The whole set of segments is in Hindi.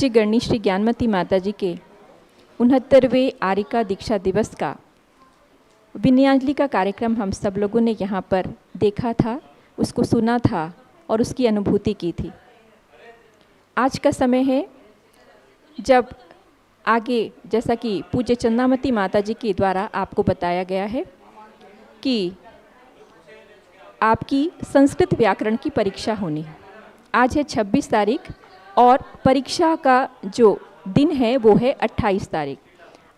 पूज्य गणनी श्री ज्ञानमती माता जी के 69वें आरिका दीक्षा दिवस का विनयाजलि का कार्यक्रम हम सब लोगों ने यहाँ पर देखा था, उसको सुना था और उसकी अनुभूति की थी। आज का समय है जब आगे, जैसा कि पूज्य चंद्रामती माता जी के द्वारा आपको बताया गया है कि आपकी संस्कृत व्याकरण की परीक्षा होनी है। आज है 26 तारीख और परीक्षा का जो दिन है वो है 28 तारीख।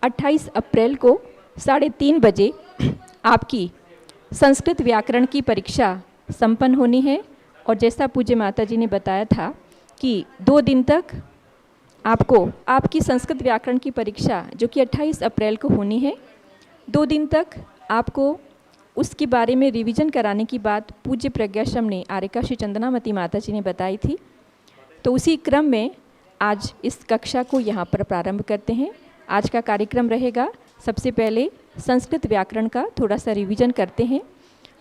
28 अप्रैल को 3:30 बजे आपकी संस्कृत व्याकरण की परीक्षा संपन्न होनी है। और जैसा पूज्य माता जी ने बताया था कि 2 दिन तक आपको आपकी संस्कृत व्याकरण की परीक्षा जो कि 28 अप्रैल को होनी है, 2 दिन तक आपको उसके बारे में रिवीजन कराने की बात पूज्य प्रज्ञाश्रम ने आरिका श्री चंद्रामती माता जी ने बताई थी। तो उसी क्रम में आज इस कक्षा को यहाँ पर प्रारंभ करते हैं। आज का कार्यक्रम रहेगा, सबसे पहले संस्कृत व्याकरण का थोड़ा सा रिवीजन करते हैं।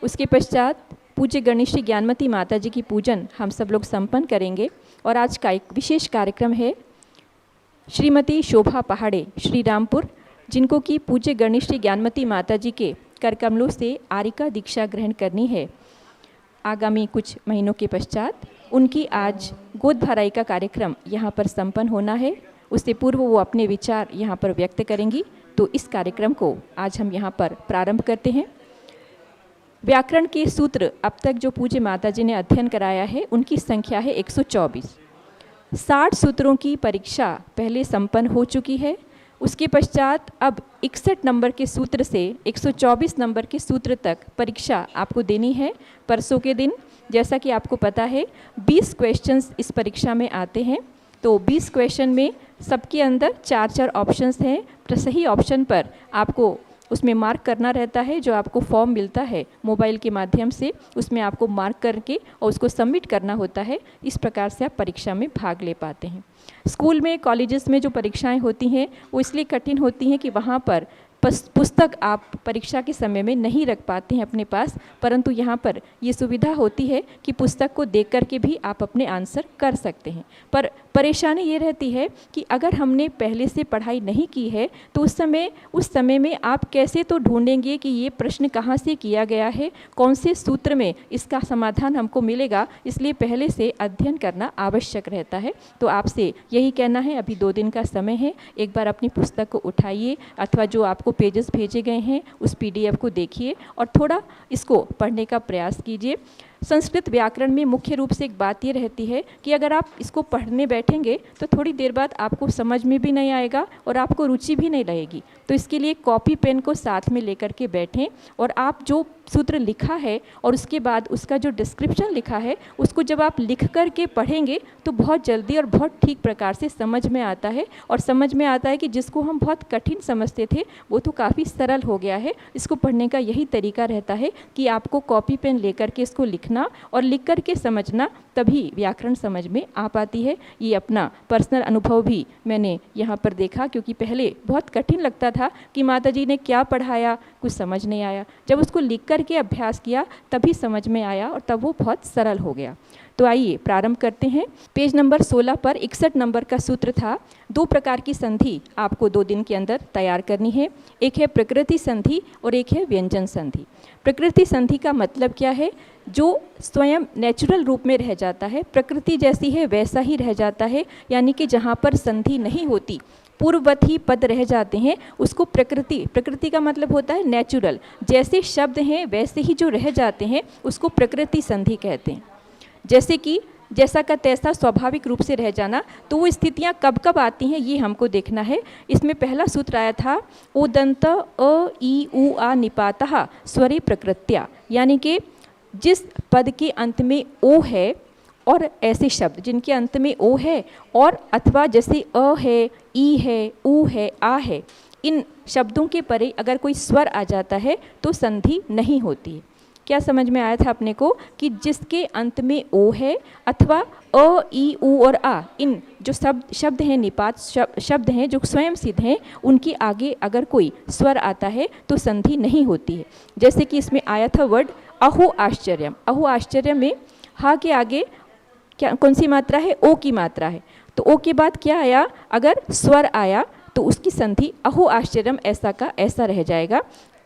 उसके पश्चात पूज्य गणनी श्री ज्ञानमती माता जी की पूजन हम सब लोग संपन्न करेंगे। और आज का एक विशेष कार्यक्रम है श्रीमती शोभा पहाड़े श्री रामपुर, जिनको कि पूज्य गणनी श्री ज्ञानमती माता जी के करकमलों से आरिका दीक्षा ग्रहण करनी है। आगामी कुछ महीनों के पश्चात उनकी आज गोद भराई का कार्यक्रम यहाँ पर संपन्न होना है। उससे पूर्व वो अपने विचार यहाँ पर व्यक्त करेंगी। तो इस कार्यक्रम को आज हम यहाँ पर प्रारंभ करते हैं। व्याकरण के सूत्र अब तक जो पूज्य माता जी ने अध्ययन कराया है उनकी संख्या है 124। 60 सूत्रों की परीक्षा पहले संपन्न हो चुकी है। उसके पश्चात अब 61 नंबर के सूत्र से 124 नंबर के सूत्र तक परीक्षा आपको देनी है परसों के दिन। जैसा कि आपको पता है 20 क्वेश्चंस इस परीक्षा में आते हैं। तो 20 क्वेश्चन में सबके अंदर 4-4 ऑप्शंस हैं। तो सही ऑप्शन पर आपको उसमें मार्क करना रहता है। जो आपको फॉर्म मिलता है मोबाइल के माध्यम से, उसमें आपको मार्क करके और उसको सबमिट करना होता है। इस प्रकार से आप परीक्षा में भाग ले पाते हैं। स्कूल में, कॉलेजेस में जो परीक्षाएं होती हैं वो इसलिए कठिन होती हैं कि वहाँ पर पुस्तक आप परीक्षा के समय में नहीं रख पाते हैं अपने पास, परंतु यहाँ पर ये सुविधा होती है कि पुस्तक को देख कर के भी आप अपने आंसर कर सकते हैं। पर परेशानी ये रहती है कि अगर हमने पहले से पढ़ाई नहीं की है तो उस समय में आप कैसे तो ढूंढेंगे कि ये प्रश्न कहाँ से किया गया है, कौन से सूत्र में इसका समाधान हमको मिलेगा। इसलिए पहले से अध्ययन करना आवश्यक रहता है। तो आपसे यही कहना है, अभी 2 दिन का समय है, एक बार अपनी पुस्तक को उठाइए अथवा जो आपको पेजेस भेजे गए हैं उस PDF को देखिए और थोड़ा इसको पढ़ने का प्रयास कीजिए। संस्कृत व्याकरण में मुख्य रूप से एक बात ये रहती है कि अगर आप इसको पढ़ने बैठेंगे तो थोड़ी देर बाद आपको समझ में भी नहीं आएगा और आपको रुचि भी नहीं लगेगी। तो इसके लिए कॉपी पेन को साथ में लेकर के बैठें और आप जो सूत्र लिखा है और उसके बाद उसका जो डिस्क्रिप्शन लिखा है उसको जब आप लिख कर के पढ़ेंगे तो बहुत जल्दी और बहुत ठीक प्रकार से समझ में आता है। और समझ में आता है कि जिसको हम बहुत कठिन समझते थे वो तो काफ़ी सरल हो गया है। इसको पढ़ने का यही तरीका रहता है कि आपको कॉपी पेन लेकर के इसको लिखना और लिख कर के समझना, तभी व्याकरण समझ में आ पाती है। ये अपना पर्सनल अनुभव भी मैंने यहाँ पर देखा, क्योंकि पहले बहुत कठिन लगता था कि माता जी ने क्या पढ़ाया, कुछ समझ नहीं आया। जब उसको लिख कर के अभ्यास किया तभी समझ में आया और तब वो बहुत सरल हो गया। तो आइए प्रारंभ करते हैं। पेज नंबर 16 पर 61 नंबर का सूत्र था। 2 प्रकार की संधि आपको 2 दिन के अंदर तैयार करनी है। एक है प्रकृति संधि और एक है व्यंजन संधि। प्रकृति संधि का मतलब क्या है? जो स्वयं नेचुरल रूप में रह जाता है, प्रकृति जैसी है वैसा ही रह जाता है, यानी कि जहाँ पर संधि नहीं होती, पूर्ववत ही पद रह जाते हैं, उसको प्रकृति का मतलब होता है नेचुरल। जैसे शब्द हैं वैसे ही जो रह जाते हैं उसको प्रकृति संधि कहते हैं। जैसे कि जैसा का तैसा स्वाभाविक रूप से रह जाना। तो वो स्थितियाँ कब कब आती हैं ये हमको देखना है। इसमें पहला सूत्र आया था ओदंत अ ई उ आ निपातः स्वरे प्रकृत्या, यानी कि जिस पद के अंत में ओ है और ऐसे शब्द जिनके अंत में ओ है और अथवा जैसे अ है, ई है, उ है, आ है, इन शब्दों के परे अगर कोई स्वर आ जाता है तो संधि नहीं होती है। क्या समझ में आया था अपने को कि जिसके अंत में ओ है अथवा अ, ई, उ और आ, इन जो शब्द हैं, निपात शब्द हैं जो स्वयं सिद्ध हैं, उनके आगे अगर कोई स्वर आता है तो संधि नहीं होती है। जैसे कि इसमें आया था वर्ड अहो आश्चर्यम। अहो आश्चर्य में हा के आगे क्या कौन सी मात्रा है? ओ की मात्रा है। तो ओ के बाद क्या आया, अगर स्वर आया तो उसकी संधि अहो आश्चर्यम ऐसा का ऐसा रह जाएगा,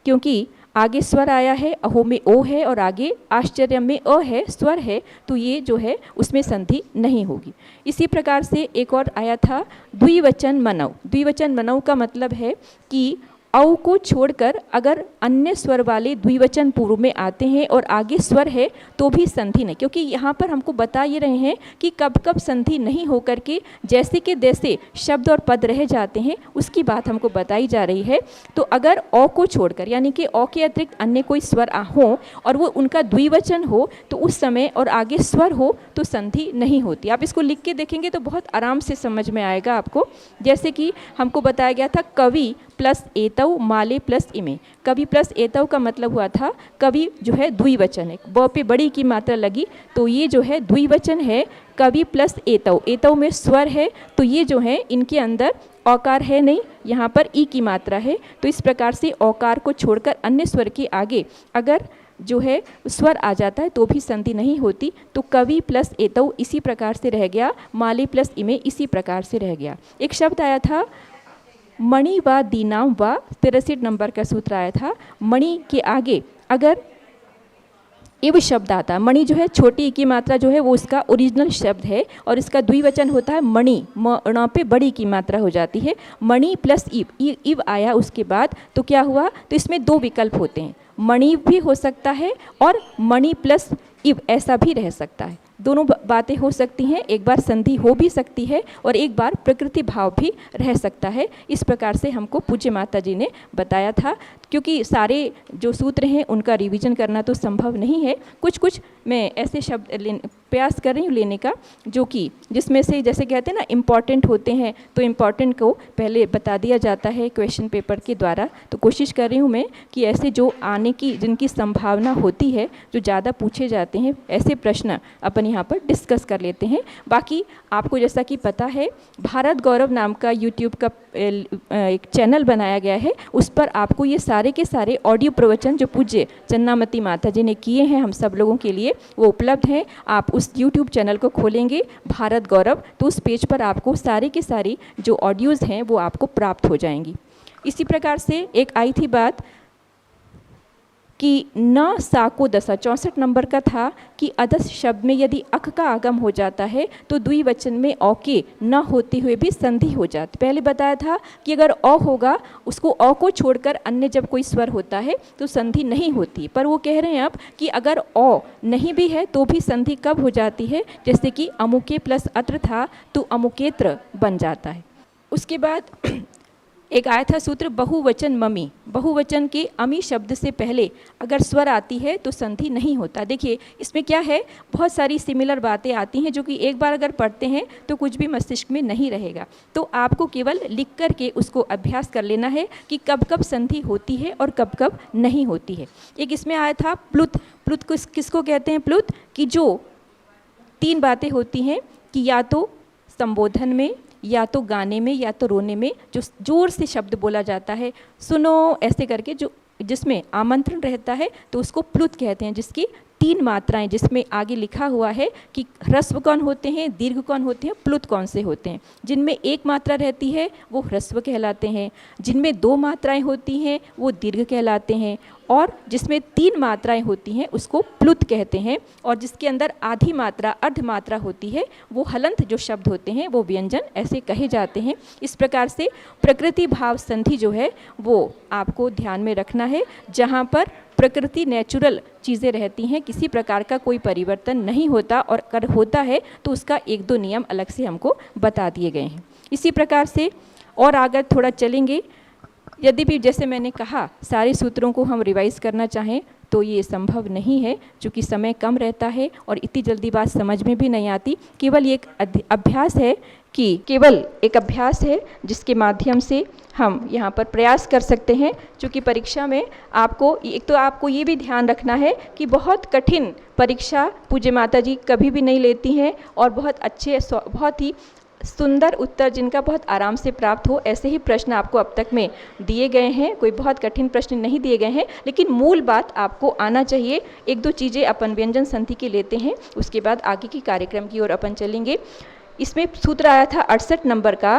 क्योंकि आगे स्वर आया है, अहो में ओ है और आगे आश्चर्य में अ है, स्वर है, तो ये जो है उसमें संधि नहीं होगी। इसी प्रकार से एक और आया था द्विवचन मनव। द्विवचन मनव का मतलब है कि औ को छोड़कर अगर अन्य स्वर वाले द्विवचन पूर्व में आते हैं और आगे स्वर है तो भी संधि नहीं, क्योंकि यहाँ पर हमको बता ये रहे हैं कि कब कब संधि नहीं होकर के जैसे के जैसे शब्द और पद रह जाते हैं, उसकी बात हमको बताई जा रही है। तो अगर औ को छोड़कर, यानी कि औ के अतिरिक्त अन्य कोई स्वर हो और वो उनका द्विवचन हो, तो उस समय और आगे स्वर हो तो संधि नहीं होती। आप इसको लिख के देखेंगे तो बहुत आराम से समझ में आएगा आपको। जैसे कि हमको बताया गया था कवि प्लस एतव माले प्लस इमे। कवि प्लस एतव का मतलब हुआ था कवि जो है द्विवचन है, ब पे बड़ी की मात्रा लगी तो ये जो है द्विवचन है, कवि प्लस एतव। एतव में स्वर है तो ये जो है इनके अंदर औकार है नहीं, यहाँ पर ई की मात्रा है। तो इस प्रकार से औकार को छोड़कर अन्य स्वर के आगे अगर जो है स्वर आ जाता है तो भी संधि नहीं होती। तो कवि प्लस एतव इसी प्रकार से रह गया, माले प्लस इमे इसी प्रकार से रह गया। एक शब्द आया था मणि व दीनाम व 63 नंबर का सूत्र आया था। मणि के आगे अगर इव शब्द आता है, मणि जो है छोटी की मात्रा जो है वो उसका ओरिजिनल शब्द है और इसका द्विवचन होता है मणि, म पे बड़ी की मात्रा हो जाती है। मणि प्लस इव आया उसके बाद तो क्या हुआ, तो इसमें दो विकल्प होते हैं, मणि भी हो सकता है और मणि प्लस इव ऐसा भी रह सकता है। दोनों बातें हो सकती हैं, एक बार संधि हो भी सकती है और एक बार प्रकृति भाव भी रह सकता है। इस प्रकार से हमको पूज्य माता जी ने बताया था। क्योंकि सारे जो सूत्र हैं उनका रिवीजन करना तो संभव नहीं है, कुछ कुछ मैं ऐसे शब्द प्रयास कर रही हूँ लेने का जो कि जिसमें से जैसे कहते हैं ना इम्पॉर्टेंट होते हैं, तो इम्पॉर्टेंट को पहले बता दिया जाता है क्वेश्चन पेपर के द्वारा। तो कोशिश कर रही हूँ मैं कि ऐसे जो आने की जिनकी संभावना होती है, जो ज़्यादा पूछे जाते हैं, ऐसे प्रश्न अपन यहाँ पर डिस्कस कर लेते हैं। बाकी आपको जैसा कि पता है भारत गौरव नाम का यूट्यूब का एक चैनल बनाया गया है, उस पर आपको ये सारे के सारे ऑडियो प्रवचन जो पूज्य चन्नामती माता जी ने किए हैं हम सब लोगों के लिए वो उपलब्ध हैं। आप उस यूट्यूब चैनल को खोलेंगे भारत गौरव, तो उस पेज पर आपको सारे के सारी जो ऑडियोज़ हैं वो आपको प्राप्त हो जाएंगी। इसी प्रकार से एक आई थी बात कि न साको दशा 64 नंबर का था कि अदस शब्द में यदि अक का आगम हो जाता है तो द्विवचन में औ के न होते हुए भी संधि हो जाती। पहले बताया था कि अगर औ होगा उसको औ को छोड़कर अन्य जब कोई स्वर होता है तो संधि नहीं होती, पर वो कह रहे हैं अब कि अगर औ नहीं भी है तो भी संधि कब हो जाती है, जैसे कि अमुके प्लस अत्र था तो अमुकेत्र बन जाता है। उसके बाद एक आया था सूत्र बहुवचन ममी। बहुवचन के अमी शब्द से पहले अगर स्वर आती है तो संधि नहीं होता। देखिए इसमें क्या है, बहुत सारी सिमिलर बातें आती हैं जो कि एक बार अगर पढ़ते हैं तो कुछ भी मस्तिष्क में नहीं रहेगा। तो आपको केवल लिख कर के उसको अभ्यास कर लेना है कि कब कब संधि होती है और कब कब नहीं होती है। एक इसमें आया था प्लुत। प्लुत किसको कहते हैं? प्लुत कि जो तीन बातें होती हैं कि या तो संबोधन में, या तो गाने में, या तो रोने में जो जोर से शब्द बोला जाता है, सुनो ऐसे करके, जो जिसमें आमंत्रण रहता है तो उसको प्लुत कहते हैं। जिसकी तीन मात्राएं, जिसमें आगे लिखा हुआ है कि ह्रस्व कौन होते हैं, दीर्घ कौन होते हैं, प्लुत कौन से होते हैं। जिनमें एक मात्रा रहती है वो ह्रस्व कहलाते हैं, जिनमें दो मात्राएं होती हैं वो दीर्घ कहलाते हैं, और जिसमें तीन मात्राएं होती हैं उसको प्लुत कहते हैं, और जिसके अंदर आधी मात्रा अर्ध मात्रा होती है वो हलंत जो शब्द होते हैं वो व्यंजन ऐसे कहे जाते हैं। इस प्रकार से प्रकृति भाव संधि जो है वो आपको ध्यान में रखना है। जहाँ पर प्रकृति नेचुरल चीज़ें रहती हैं, किसी प्रकार का कोई परिवर्तन नहीं होता, और अगर होता है तो उसका एक दो नियम अलग से हमको बता दिए गए हैं। इसी प्रकार से और आगे थोड़ा चलेंगे। यदि भी जैसे मैंने कहा सारे सूत्रों को हम रिवाइज करना चाहें तो ये संभव नहीं है, क्योंकि समय कम रहता है और इतनी जल्दी बात समझ में भी नहीं आती। केवल एक अभ्यास है कि केवल एक अभ्यास है जिसके माध्यम से हम यहाँ पर प्रयास कर सकते हैं। क्योंकि परीक्षा में आपको एक तो आपको ये भी ध्यान रखना है कि बहुत कठिन परीक्षा पूज्य माता जी कभी भी नहीं लेती हैं, और बहुत अच्छे बहुत ही सुंदर उत्तर जिनका बहुत आराम से प्राप्त हो, ऐसे ही प्रश्न आपको अब तक में दिए गए हैं। कोई बहुत कठिन प्रश्न नहीं दिए गए हैं, लेकिन मूल बात आपको आना चाहिए। एक दो चीज़ें अपन व्यंजन संधि के लेते हैं, उसके बाद आगे की कार्यक्रम की ओर अपन चलेंगे। इसमें सूत्र आया था 68 नंबर का,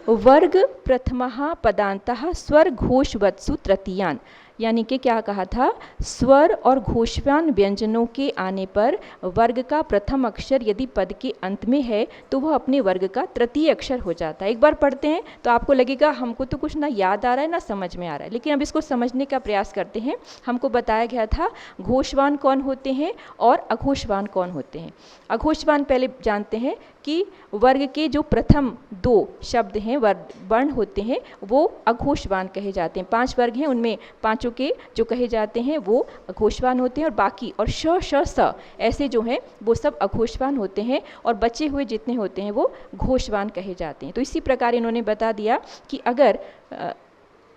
वर्ग प्रथमः पदांतः स्वर घोषवत्सु तृतीयान, यानी कि क्या कहा था, स्वर और घोषवान व्यंजनों के आने पर वर्ग का प्रथम अक्षर यदि पद के अंत में है तो वह अपने वर्ग का तृतीय अक्षर हो जाता है। एक बार पढ़ते हैं तो आपको लगेगा हमको तो कुछ ना याद आ रहा है ना समझ में आ रहा है, लेकिन अब इसको समझने का प्रयास करते हैं। हमको बताया गया था घोषवान कौन होते हैं और अघोषवान कौन होते हैं। अघोषवान पहले जानते हैं कि वर्ग के जो प्रथम 2 शब्द हैं, वर्ण होते हैं, वो अघोषवान कहे जाते हैं। 5 वर्ग हैं, उनमें 5 के जो कहे जाते हैं वो अघोषवान होते हैं, और बाकी और श श स ऐसे जो हैं वो सब अघोषवान होते हैं, और बचे हुए जितने होते हैं वो घोषवान कहे जाते हैं। तो इसी प्रकार इन्होंने बता दिया कि अगर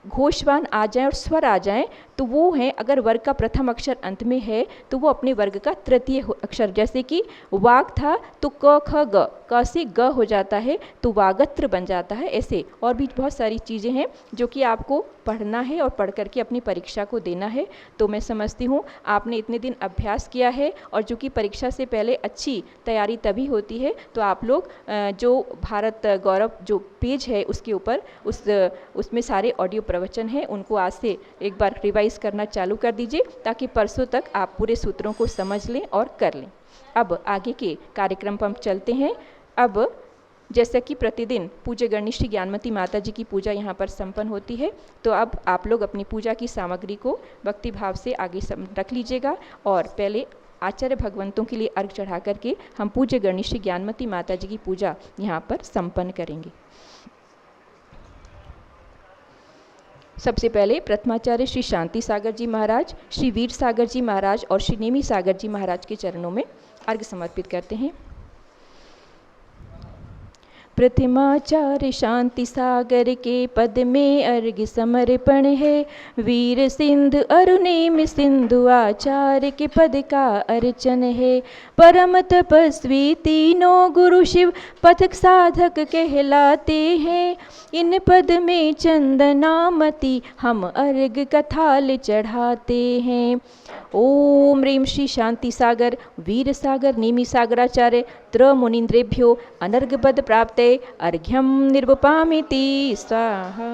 घोषवान आ जाए और स्वर आ जाए तो वो हैं, अगर वर्ग का प्रथम अक्षर अंत में है तो वो अपने वर्ग का तृतीय अक्षर, जैसे कि वाग था तो क ख ग, क से ग हो जाता है तो वागत्र बन जाता है। ऐसे और भी बहुत सारी चीज़ें हैं जो कि आपको पढ़ना है और पढ़ करके अपनी परीक्षा को देना है। तो मैं समझती हूँ आपने इतने दिन अभ्यास किया है, और जो कि परीक्षा से पहले अच्छी तैयारी तभी होती है। तो आप लोग जो भारत गौरव जो पेज है उसके ऊपर उसमें सारे ऑडियो प्रवचन हैं, उनको आज से एक बार रिवाइज करना चालू कर दीजिए, ताकि परसों तक आप पूरे सूत्रों को समझ लें और कर लें। अब आगे के कार्यक्रम पर हम चलते हैं। अब जैसा कि प्रतिदिन पूज्य गणनिष्ठ ज्ञानमती माता जी की पूजा यहाँ पर संपन्न होती है, तो अब आप लोग अपनी पूजा की सामग्री को भक्ति भाव से आगे रख लीजिएगा, और पहले आचार्य भगवंतों के लिए अर्घ चढ़ा करके हम पूज्य गणनिष्ठ ज्ञानमती माता जी की पूजा यहाँ पर संपन्न करेंगे। सबसे पहले प्रथमाचार्य श्री शांति सागर जी महाराज, श्री वीर सागर जी महाराज और श्री नेमी सागर जी महाराज के चरणों में अर्घ समर्पित करते हैं। प्रथमाचार्य शांति सागर के पद में अर्घ समर्पण है, वीर सिंधु अरुणेम सिंधु आचार्य के पद का अर्चन है। परम तपस्वी तीनों गुरु शिव पथक साधक कहलाते हैं, इन पद में चंदनामती हम अर्घ कथाल चढ़ाते हैं। ओम ह्रीं श्री शांति सागर वीर सागर नेमी सागराचार्य त्र मुनीन्द्रेभ्यो अनर्घपद प्राप्ते अर्घ्यम निर्वपामिति स्वाहा।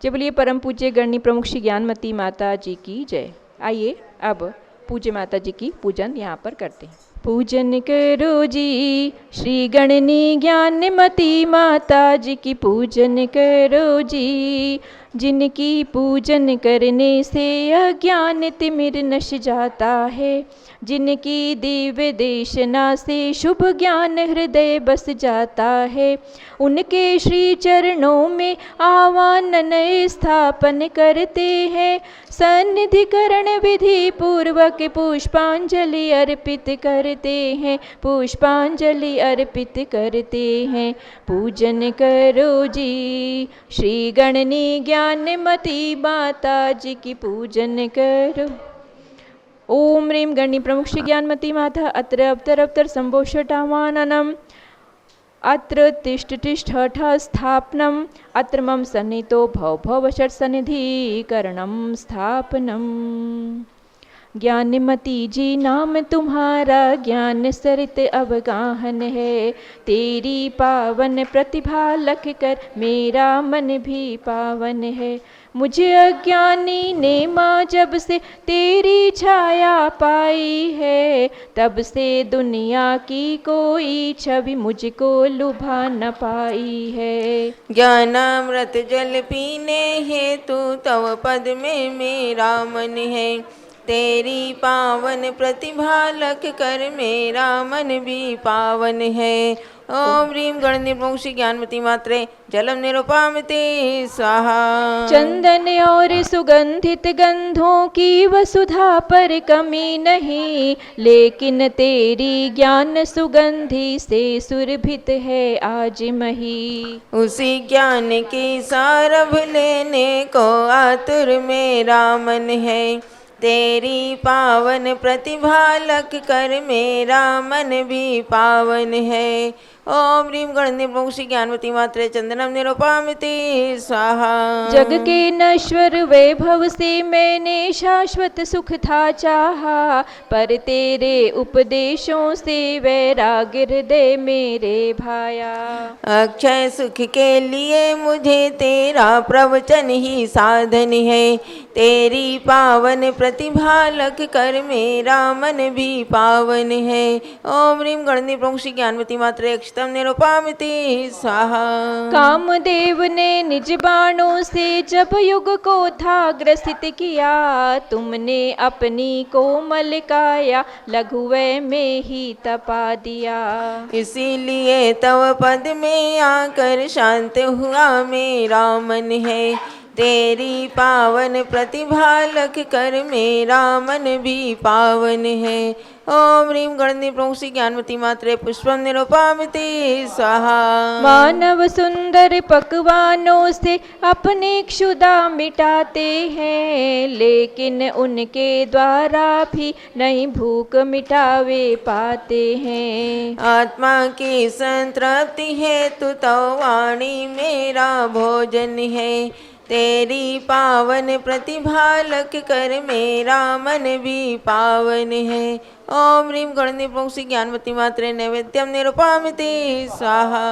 जय बोलिए परम पूज्य गणनी प्रमुख श्री ज्ञानमती माता जी की जय। आइए अब पूज्य माता जी की पूजन यहाँ पर करते हैं। पूजन करो जी श्री गणनी ज्ञानमती माता जी की, पूजन करो जी, जिनकी पूजन करने से अज्ञान तिमिर नश जाता है, जिनकी दिव्य देशना से शुभ ज्ञान हृदय बस जाता है, उनके श्री चरणों में आवाहन स्थापन करते हैं। सन्निधिकरण विधि पूर्वक पुष्पांजलि अर्पित करते हैं, पुष्पांजलि अर्पित करते हैं। पूजन करो जी श्री गणनी ज्ञानमती माता जी की, पूजन करो। ओम ह्रीं गणनी प्रमुख श्री ज्ञानमती माता अत्र अवतर अवतर संभोषटावाननम, अत्र तिष्ठ तिष्ठ हठ स्थापनम, अत्र मम सन्नितो भव भव षट सन्निधिकरणम स्थापनम। ज्ञानमती जी नाम तुम्हारा ज्ञान सरित अवगाहन है, तेरी पावन प्रतिभा लख कर मेरा मन भी पावन है। मुझे अज्ञानी ने माँ जब से तेरी छाया पाई है, तब से दुनिया की कोई छवि मुझको लुभा न पाई है। ज्ञानामृत जल पीने हेतु तव पद में मेरा मन है, तेरी पावन प्रतिभा लख कर मेरा मन भी पावन है। ओम ह्रीं गणनी प्रमुख श्री ज्ञानमती मात्रे जलम निरुपामिते स्वाहा। चंदन और सुगंधित गंधों की वसुधा पर कमी नहीं, लेकिन तेरी ज्ञान सुगंधि से सुरभित है आज मही। उसी ज्ञान की सारभ लेने को आतुर मेरा मन है, तेरी पावन प्रतिभा लख कर मेरा मन भी पावन है। ओम ह्रीं गणनी प्रोक्षि ज्ञानवती मात्रे चंदनम निरूपामिति स्वाहा। जग के नश्वर वैभव से मैंने शाश्वत सुख था चाहा, पर तेरे उपदेशों से वैराग्य हृदय मेरे भाया। अक्षय सुख के लिए मुझे तेरा प्रवचन ही साधन है, तेरी पावन प्रतिभा लख कर मेरा मन भी पावन है। ओम ह्रीं गणनी प्रोक्षि ज्ञानवती मात्रे अक्षतम निरूपामिति स्वाहा। कामदेव ने निज बाणों से जब युग को था ग्रसित किया, तुमने अपनी कोमल काया लघुवय में ही तपा दिया। इसीलिए तव पद में आकर शांत हुआ मेरा मन है, तेरी पावन प्रतिभा लख कर मेरा मन भी पावन है। ओम ह्रीं गणनी प्रोक्षि ज्ञानवती मात्रे पुष्पम निरूपामिति स्वाहा। मानव सुंदर पकवानों से अपनी क्षुधा मिटाते हैं, लेकिन उनके द्वारा भी नहीं भूख मिटावे पाते हैं। आत्मा की संतृप्ति है तु तो वाणी मेरा भोजन है, तेरी पावन प्रतिभा लख कर मेरा मन भी पावन है। ओम ह्रीं गणनी प्रोक्षि ज्ञानवती मात्रे नैवेद्यम निरूपामिति स्वाहा।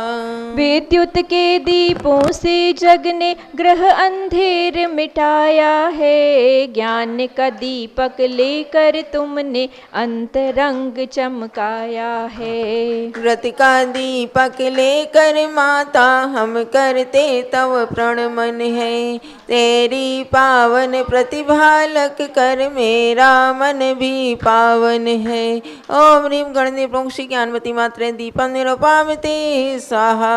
विद्युत के दीपों से जग ने ग्रह अंधेर मिटाया है, ज्ञान का दीपक लेकर तुमने अंतरंग चमकाया है। व्रत का दीपक लेकर माता हम करते तव प्रणमन है, तेरी पावन प्रतिभा लख कर मेरा मन भी पावन है। ओम ह्रीं गणनी प्रोक्षि ज्ञानवती मात्रे दीपम निरूपामिति स्वाहा।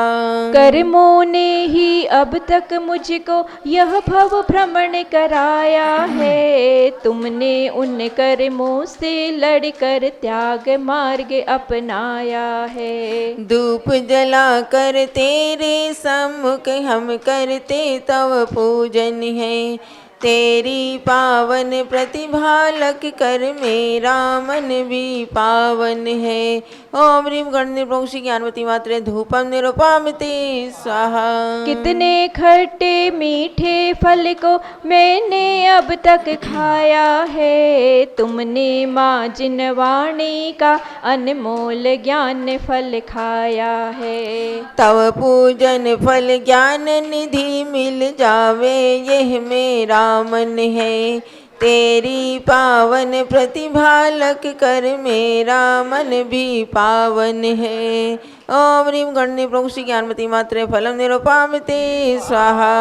कर्मों ने ही अब तक मुझको यह भव भ्रमण कराया है, तुमने उन कर्मों से लड़कर त्याग मार्ग अपनाया है। धूप जला कर तेरे सम्मुख हम करते तव पूजन है, तेरी पावन प्रतिभा लख कर मेरा मन भी पावन है। ओम ह्रीं गणनी प्रोक्षि ज्ञानवती मात्रे धूपम निरूपामिति स्वाहा। कितने खट्टे मीठे फल को मैंने अब तक खाया है, तुमने माँ जिनवाणी का अनमोल ज्ञान फल खाया है। तव पूजन फल ज्ञान निधि मिल जावे यह मेरा मन है, तेरी पावन प्रतिभा लख कर मेरा मन भी पावन है। ओम ह्रीं गणनी प्रोक्षि ज्ञानवती मात्रे फलम निरूपामिति स्वाहा।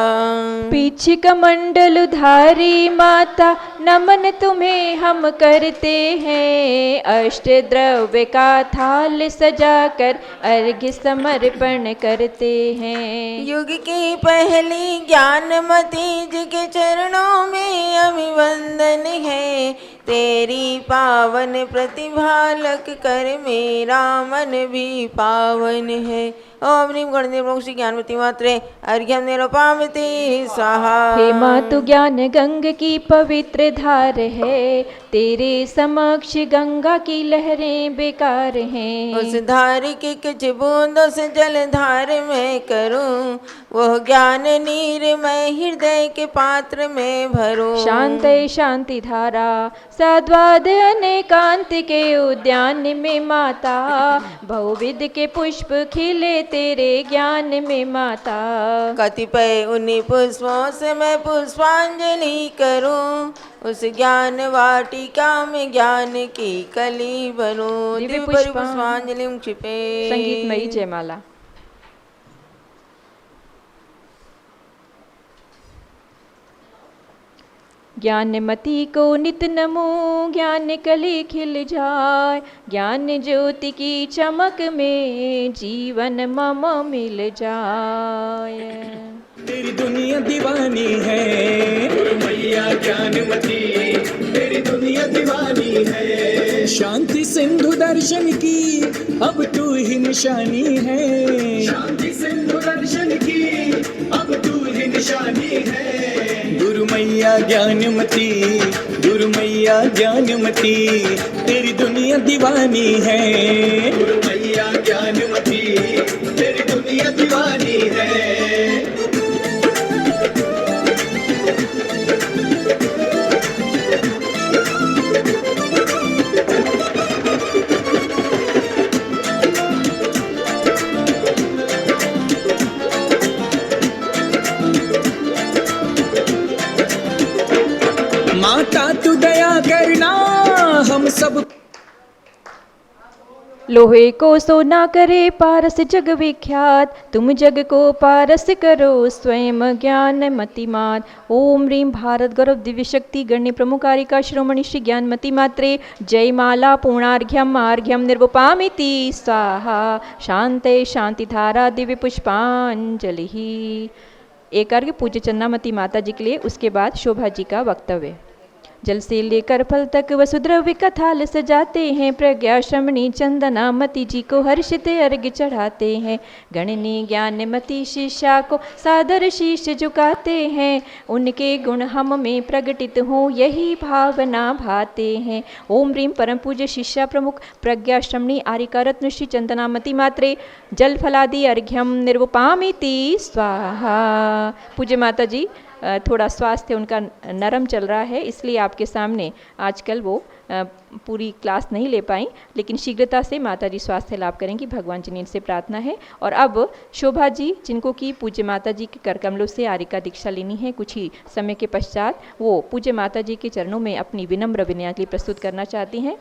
पीछे कमंडल धारी माता नमन तुम्हें हम करते हैं, अष्ट द्रव्य का थाल सजाकर अर्घ्य समर्पण करते हैं। युग की पहली ज्ञानमती जी के चरणों में अभिवंदन है, तेरी पावन प्रतिभा लख कर मेरा मन भी पावन है। ओम ह्रीं गणनी प्रोक्षि ज्ञानवती मात्रे अर्घ्यम निरूपामिति स्वाहा। हे मातु ज्ञान गंग की पवित्र धार है, तेरे समक्ष गंगा की लहरें बेकार हैं। उस धार की कुछ बूंदों से जल धार में करूं, वह ज्ञान नीर मैं हृदय के पात्र में भरूं। शांत शांति धारा सद्वाद अनेकांत के उद्यान में माता, बहुविध के पुष्प खिले तेरे ज्ञान में माता। कतिपय उन्हीं पुष्पों से मैं पुष्पांजलि करूं, उस ज्ञान वाटिका में ज्ञान की कली बनूं। दिव्य पुष्पांजलि क्षिपे। संगीतमयी जयमाला। ज्ञानमती को नित नमो, ज्ञान कली खिल जाए, ज्ञान ज्योति की चमक में जीवन मम मिल जाए। तेरी दुनिया दीवानी है मैया ज्ञानमती, तेरी दुनिया दीवानी है। शांति सिंधु दर्शन की अब तू ही निशानी है, शांति सिंधु दर्शन की अब तू ही निशानी है। गुरु मैया ज्ञानमती, गुरु मैया ज्ञानमती, तेरी दुनिया दीवानी है। गुरु मैया ज्ञानमती, दीवानी है। माता तू दया करना हम सब। लोहे को सोना करे पारस जग विख्यात, तुम जग को पारस करो स्वयं ज्ञान मतिमान। ओम ह्रीं भारत गौरव दिव्य शक्ति गण्य प्रमुखारिका शिरोमणि श्री ज्ञानमती मात्रे जय माला पूर्णार्घ्यम आर्घ्यम निर्वपामिति स्वाहा। शांते शांति धारा दिव्य पुष्पांजलि। एक अर्घ्य पूज्य चंद्रामती माता जी के लिए, उसके बाद शोभा जी का वक्तव्य। जल से लेकर फल तक वसुद्रव्य का थाल सजाते हैं, प्रज्ञा श्रमणी चंदनामती जी को हर्षित अर्घ्य चढ़ाते हैं। गणनी ज्ञानमती शिष्या को सादर शीश झुकाते हैं, उनके गुण हम में प्रकटित हों यही भावना भाते हैं। ओम ह्रीं परम पूज्य शिष्या प्रमुख प्रज्ञा श्रमणी आरिका रत्न श्री चंदनामती मात्रे जल फलादि अर्घ्यम निर्वपामिति स्वाहा। पूज्य माता जी थोड़ा स्वास्थ्य उनका नरम चल रहा है, इसलिए आपके सामने आजकल वो पूरी क्लास नहीं ले पाई, लेकिन शीघ्रता से माता जी स्वास्थ्य लाभ करेंगी, भगवान जी ने इनसे प्रार्थना है। और अब शोभा जी, जिनको कि पूज्य माता जी के कर कमलों से आरिका दीक्षा लेनी है, कुछ ही समय के पश्चात वो पूज्य माता जी के चरणों में अपनी विनम्र विनयाग्नि प्रस्तुत करना चाहती हैं।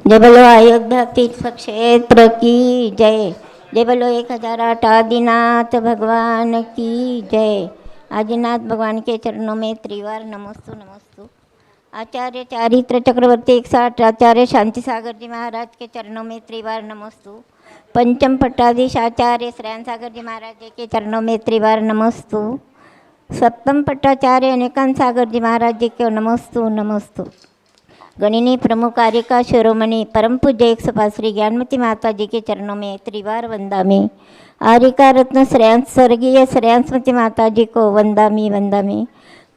जय बोलो अयोध्या तीर्थ क्षेत्र की जय। जय बोलो 1008 आदिनाथ भगवान की जय। आदिनाथ भगवान के चरणों में त्रिवार नमोस्तु नमोस्तु। आचार्य चारित्र चक्रवर्ती 108 आचार्य शांति सागर जी महाराज के चरणों में त्रिवार नमोस्तु। पंचम पट्टाधीश आचार्य श्रेयान सागर जी महाराज जी के चरणों में त्रिवार नमोस्तु। सप्तम पट्टाचार्य अनेकांत सागर जी महाराज जी को नमोस्तु नमोस्तु। गणिनी प्रमुख आरिका शिरोमणि परम पूज्य 105 श्री ज्ञानमती माता जी के चरणों में त्रिवार वंदामी। आरिका रत्न श्रेयांश स्वर्गीय श्रेयांशमती माता जी को वंदामी वंदामी।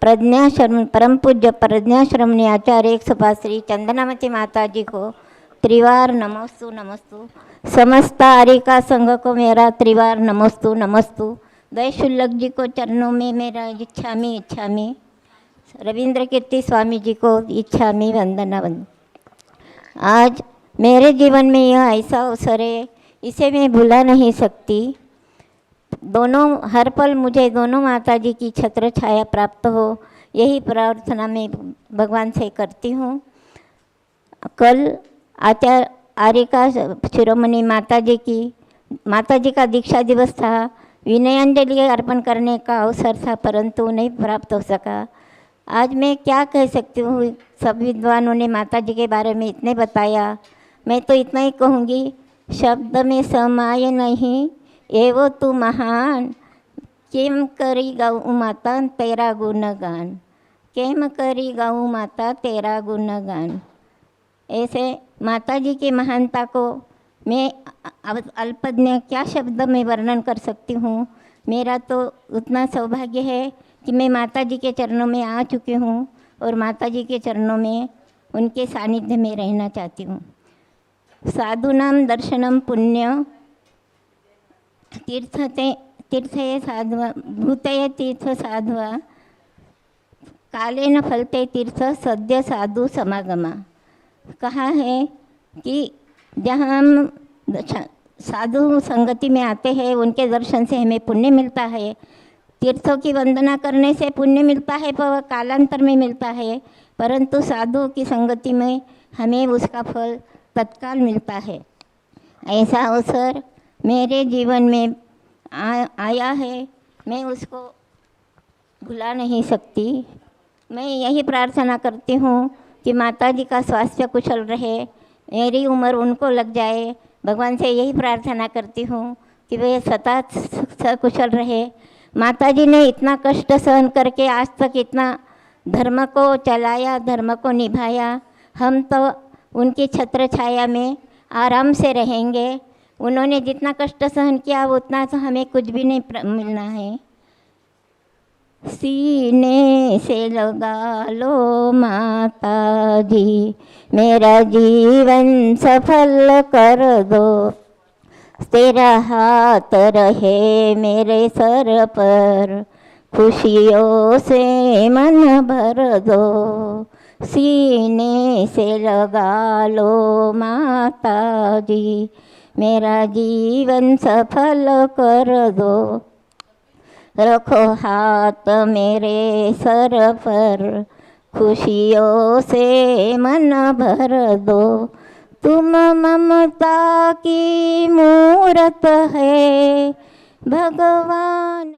प्रज्ञाश्रम परम पूज्य प्रज्ञाश्रमणी आचार्य 105 श्री चंदनामती माता जी को त्रिवार नमोस्तु नमोस्तु। समस्त आरिका संघ को मेरा त्रिवार नमोस्तु नमोस्तु। दयशुल्लक जी को चरणों में मेरा इच्छामी इच्छामी। रविंद्र कीर्ति स्वामी जी को इच्छामी वंदना वंदना। आज मेरे जीवन में यह ऐसा अवसर है, इसे मैं भुला नहीं सकती। दोनों हर पल मुझे दोनों माता जी की छत्र छाया प्राप्त हो, यही प्रार्थना मैं भगवान से करती हूँ। कल आचार्य आरिका शिरोमणि माता जी का दीक्षा दिवस था। विनयांजलि अर्पण करने का अवसर था, परंतु नहीं प्राप्त हो सका। आज मैं क्या कह सकती हूँ, सब विद्वानों ने माता जी के बारे में इतने बताया, मैं तो इतना ही कहूँगी, शब्द में समाय नहीं एवो तू महान। केम करी गऊ माता तेरा गुणगान, केम करी गऊ माता तेरा गुणगान। ऐसे माता जी की महानता को मैं अल्पज्ञ क्या शब्द में वर्णन कर सकती हूँ। मेरा तो उतना सौभाग्य है कि मैं माता जी के चरणों में आ चुकी हूँ और माता जी के चरणों में उनके सानिध्य में रहना चाहती हूँ। साधूनाम दर्शनम पुण्य तीर्थये साधवा भूतये तीर्थ साधवा कालेन फलते तीर्थ सद्य साधु समागमा। कहा है कि जहाँ हम साधु संगति में आते हैं, उनके दर्शन से हमें पुण्य मिलता है। तीर्थों की वंदना करने से पुण्य मिलता है, पर वह कालांतर में मिलता है, परंतु साधुओं की संगति में हमें उसका फल तत्काल मिलता है। ऐसा अवसर मेरे जीवन में आया है, मैं उसको भुला नहीं सकती। मैं यही प्रार्थना करती हूँ कि माता जी का स्वास्थ्य कुशल रहे, मेरी उम्र उनको लग जाए। भगवान से यही प्रार्थना करती हूँ कि वे सदा सकुशल रहे। माता जी ने इतना कष्ट सहन करके आज तक इतना धर्म को चलाया, धर्म को निभाया। हम तो उनकी छत्र छाया में आराम से रहेंगे। उन्होंने जितना कष्ट सहन किया उतना तो हमें कुछ भी नहीं मिलना है। सीने से लगा लो माता जी, मेरा जीवन सफल कर दो। तेरा हाथ रहे मेरे सर पर, खुशियों से मन भर दो, सीने से लगा लो माता जी, मेरा जीवन सफल कर दो। रखो हाथ मेरे सर पर, खुशियों से मन भर दो, तुम ममता की मूरत है भगवान।